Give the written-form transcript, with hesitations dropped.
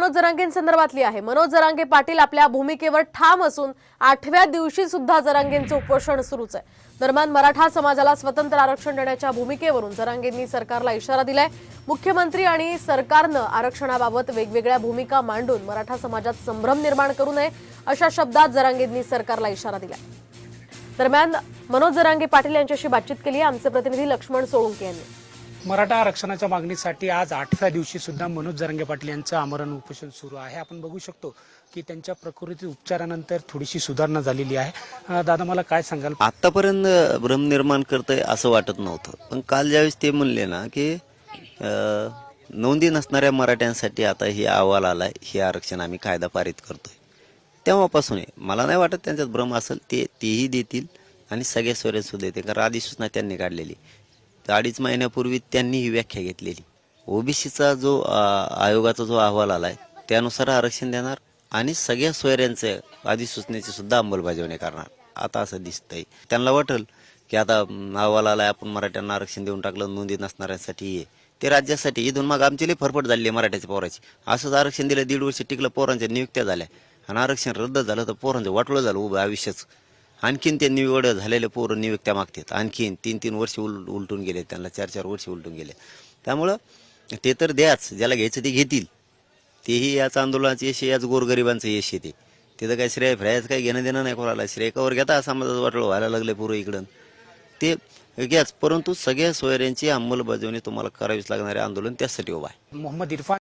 मनोज जरांगेंसंदर्भातली आहे। मनोज जरांगे पाटील आपल्या भूमिकेवर ठाम असून 8व्या दिवशी सुद्धा जरांगेंचं उपोषण सुरूच आहे। दरम्यान मराठा समाजाला स्वतंत्र आरक्षण देण्याच्या भूमिकेवरून जरांगेंनी सरकारला इशारा दिलाय। मुख्यमंत्री आणि सरकारनं आरक्षणाबाबत वेगवेगळ्या भूमिका मांडून मराठा समाजात संभ्रम निर्माण करू नये अशा शब्दात जरांगेंनी सरकारला इशारा दिलाय। दरम्यान मनोज जरांगे पाटील यांच्याशी बातचीत केली आहे आमचे प्रतिनिधी लक्ष्मण सोळुंके यांनी। मराठा आरक्षणाच्या मागणीसाठी आज 8व्या दिवशी सुद्धा मनोज जरांगे पाटील यांचं आमरण उपोषण सुरू आहे। आपण बघू शकतो की त्यांच्या प्रकृती उपचारानंतर थोडीशी सुधारणा झालेली आहे। दादा मला काय सांगाल? आतापर्यंत भ्रम निर्माण करतंय असं वाटत नव्हतं, पण काल ज्यावेळेस ते म्हणले ना की नोंदी नसणाऱ्या मराठ्यांसाठी आता ही अहवाल आलाय, हे आरक्षण आम्ही कायदा पारित करतोय, तेव्हापासून मला नाही वाटत त्यांच्यात भ्रम असेल। तेही देतील आणि सगळे स्वरे सुद्धा देतील, कारण अधिसूचना त्यांनी काढलेली। 2.5 महिन्यापूर्वी त्यांनी ही व्याख्या घेतलेली। ओबीसीचा जो आयोगाचा जो अहवाल आलाय त्यानुसार आरक्षण देणार आणि सगळ्या सोयऱ्यांचे अधिसूचनेची सुद्धा अंमलबजावणी करणार। आता असं दिसतंय त्यांना वाटेल की आता अहवाल आलाय, आपण मराठ्यांना आरक्षण देऊन टाकलं, नोंदी नसणाऱ्यांसाठी ते राज्यासाठी इथून मग आमची लई फरफट झाली मराठ्याच्या पोराची। असंच आरक्षण दिलं, 1.5 वर्ष टिकलं, पोरांच्या नियुक्त्या झाल्या आणि आरक्षण रद्द झालं तर पोरांचं वाटलं झालं उभं आयुष्यच। आणखीन ते निवड झालेले पोरं नियुक्त्या मागतात, आणखीन 3-3 वर्ष उलटून गेले, त्यांना 4-4 वर्ष उलटून गेले। त्यामुळं ते तर द्याच, ज्याला घ्यायचं ते घेतील। तेही याच आंदोलनाचं यश, याच गोरगरिबांचं यश येते। तिथं काही श्रेय फ्रायचं काही घेणं देणं नाही कोणाला। श्रेय कवर घेता समाजाचं वाटलं व्हायला लागले पोरं इकडं ते घ्याच, परंतु सगळ्या सोयऱ्यांची अंमलबजावणी तुम्हाला करावीच लागणारे आंदोलन त्यासाठी उभा आहे। मोहम्मद इरफान